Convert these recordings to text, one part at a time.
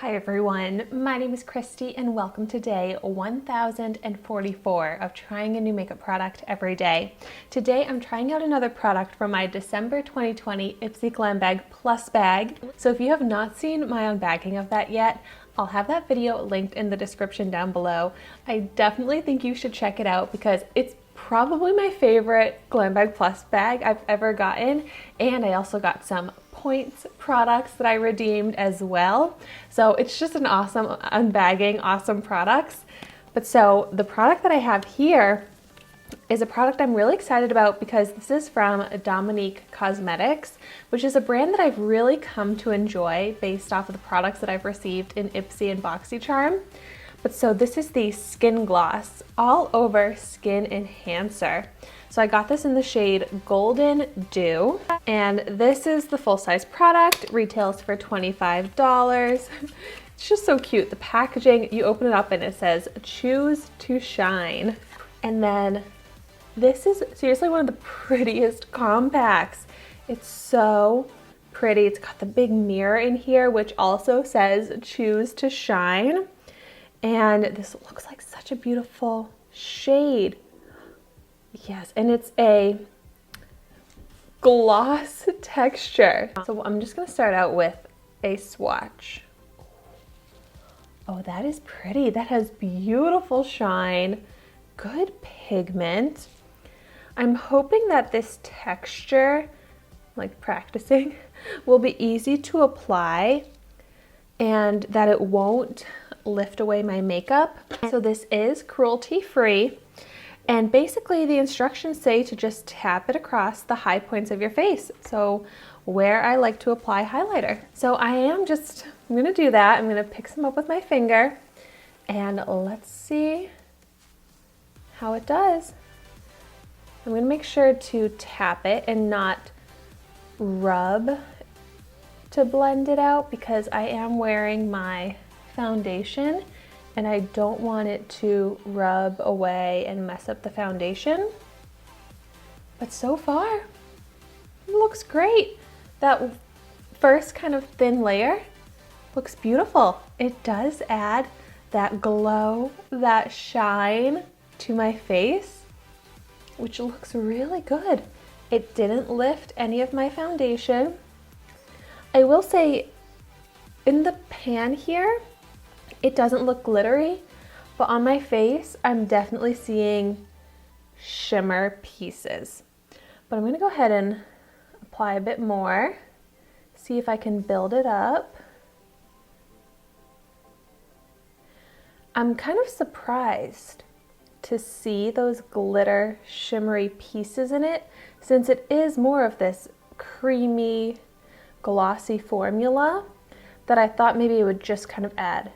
Hi everyone, my name is Christy and welcome to day 1044 of trying a new makeup product every day. Today I'm trying out another product from my December 2020 Ipsy Glam Bag Plus bag. So if you have not seen my unbagging of that yet, I'll have that video linked in the description down below. I definitely think you should check it out because it's probably my favorite Glam Bag Plus bag I've ever gotten, and I also got some points products that I redeemed as well. So it's just an awesome unbagging, awesome products. But so the product that I have here is a product I'm really excited about because this is from Dominique Cosmetics, which is a brand that I've really come to enjoy based off of the products that I've received in Ipsy and BoxyCharm. But so this is the Skin Gloss All Over Skin Enhancer. So I got this in the shade Golden Dew, and this is the full-size product, retails for $25. It's just so cute. The packaging, you open it up and it says, "Choose to Shine." And then this is seriously one of the prettiest compacts. It's so pretty. It's got the big mirror in here, which also says, "Choose to Shine." And this looks like such a beautiful shade. Yes, and it's a gloss texture. So I'm just gonna start out with a swatch. Oh, that is pretty. That has beautiful shine, good pigment. I'm hoping that this texture, like practicing, will be easy to apply and that it won't lift away my makeup. So this is cruelty-free, and basically the instructions say to just tap it across the high points of your face. So where I like to apply highlighter. So I'm gonna do that. I'm gonna pick some up with my finger and let's see how it does. I'm gonna make sure to tap it and not rub to blend it out because I am wearing my foundation and I don't want it to rub away and mess up the foundation. But so far, it looks great. That first kind of thin layer looks beautiful. It does add that glow, that shine to my face, which looks really good. It didn't lift any of my foundation. I will say in the pan here, it doesn't look glittery, but on my face, I'm definitely seeing shimmer pieces. But I'm gonna go ahead and apply a bit more, see if I can build it up. I'm kind of surprised to see those glitter shimmery pieces in it, since it is more of this creamy, glossy formula that I thought maybe it would just kind of add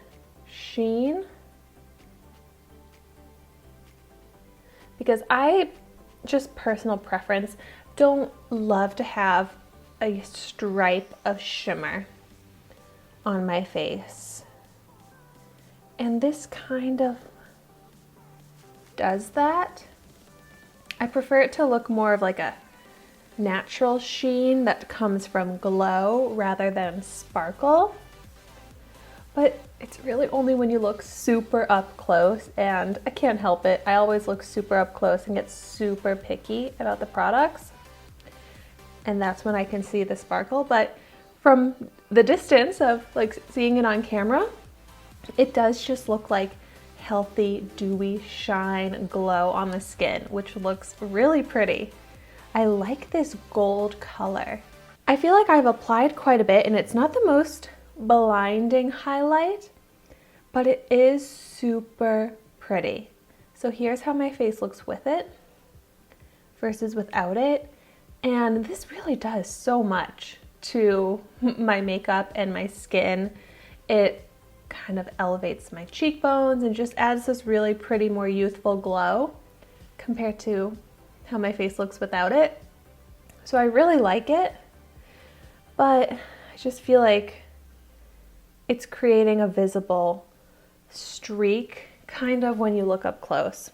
sheen. Because I, just personal preference, don't love to have a stripe of shimmer on my face. And this kind of does that. I prefer it to look more of like a natural sheen that comes from glow rather than sparkle. But it's really only when you look super up close, and I can't help it. I always look super up close and get super picky about the products. And that's when I can see the sparkle. But from the distance of like seeing it on camera, it does just look like healthy, dewy shine, glow on the skin, which looks really pretty. I like this gold color. I feel like I've applied quite a bit and it's not the most blinding highlight, but it is super pretty. So here's how my face looks with it versus without it. And this really does so much to my makeup and my skin. It kind of elevates my cheekbones and just adds this really pretty, more youthful glow compared to how my face looks without it. So I really like it, but I just feel like it's creating a visible streak kind of when you look up close.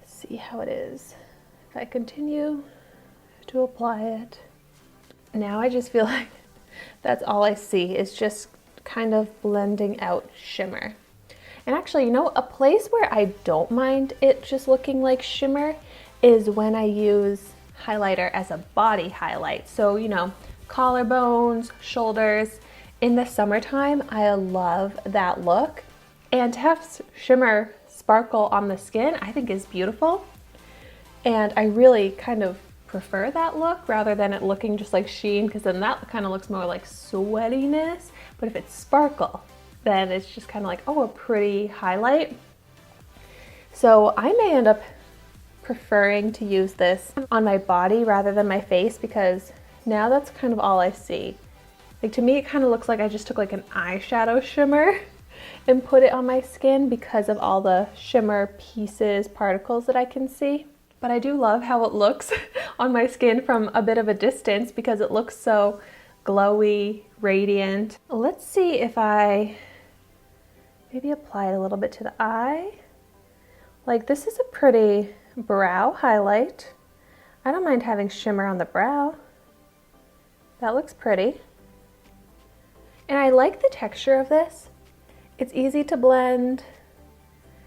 See how it is. If I continue to apply it. Now I just feel like That's all I see is just kind of blending out shimmer. And actually, you know, a place where I don't mind it just looking like shimmer is when I use highlighter as a body highlight. So, you know, collarbones, shoulders. In the summertime, I love that look. And to have shimmer sparkle on the skin, I think is beautiful. And I really kind of prefer that look rather than it looking just like sheen, because then that kind of looks more like sweatiness. But if it's sparkle, then it's just kind of like, oh, a pretty highlight. So I may end up preferring to use this on my body rather than my face, because now that's kind of all I see. Like, to me, it kind of looks like I just took like an eyeshadow shimmer and put it on my skin because of all the shimmer pieces, particles that I can see. But I do love how it looks on my skin from a bit of a distance because it looks so glowy, radiant. Let's see if I maybe apply it a little bit to the eye. Like, this is a pretty brow highlight. I don't mind having shimmer on the brow. That looks pretty. And I like the texture of this. It's easy to blend,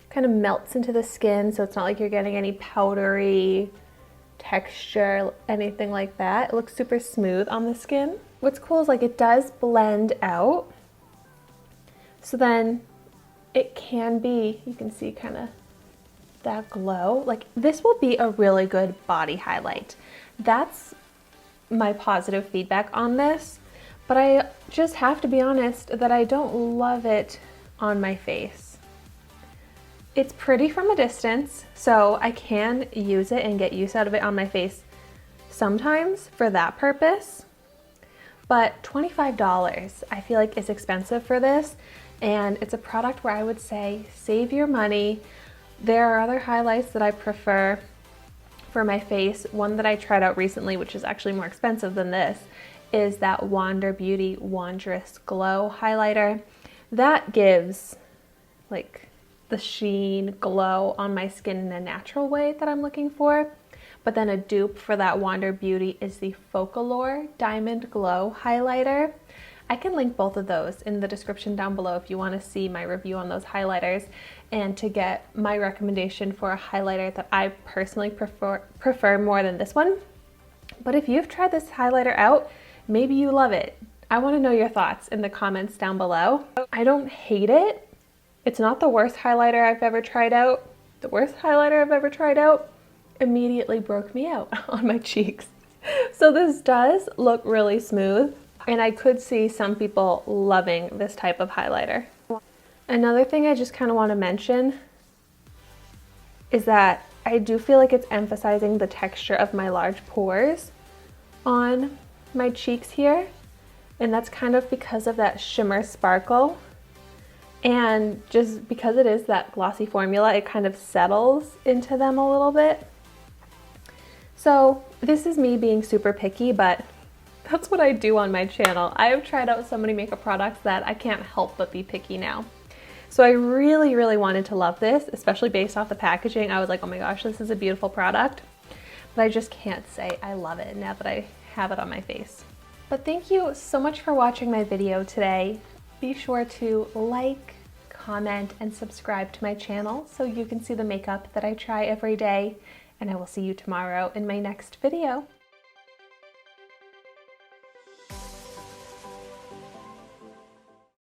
kind of melts into the skin, so it's not like you're getting any powdery texture, anything like that. It looks super smooth on the skin. What's cool is like it does blend out. So then it can be, you can see kind of that glow. Like, this will be a really good body highlight. That's my positive feedback on this. But I just have to be honest that I don't love it on my face. It's pretty from a distance, so I can use it and get use out of it on my face sometimes for that purpose. But $25 I feel like is expensive for this, and it's a product where I would say save your money. There are other highlights that I prefer for my face. One that I tried out recently, which is actually more expensive than this, is that Wander Beauty Wondrous Glow highlighter. That gives like the sheen glow on my skin in a natural way that I'm looking for. But then a dupe for that Wander Beauty is the Focalure Diamond Glow highlighter. I can link both of those in the description down below if you want to see my review on those highlighters and to get my recommendation for a highlighter that I personally prefer more than this one. But if you've tried this highlighter out, maybe you love it. I want to know your thoughts in the comments down below. I don't hate it. It's not the worst highlighter I've ever tried out. The worst highlighter I've ever tried out immediately broke me out on my cheeks. So this does look really smooth, and I could see some people loving this type of highlighter. Another thing I just kind of want to mention is that I do feel like it's emphasizing the texture of my large pores on my cheeks here, and that's kind of because of that shimmer sparkle, and just because it is that glossy formula, it kind of settles into them a little bit. So this is me being super picky, but that's what I do on my channel. I have tried out so many makeup products that I can't help but be picky now. So I really wanted to love this, especially based off the packaging. I was like, oh my gosh, this is a beautiful product, but I just can't say I love it now that I have it on my face. But thank you so much for watching my video today. Be sure to like, comment, and subscribe to my channel so you can see the makeup that I try every day, and I will see you tomorrow in my next video.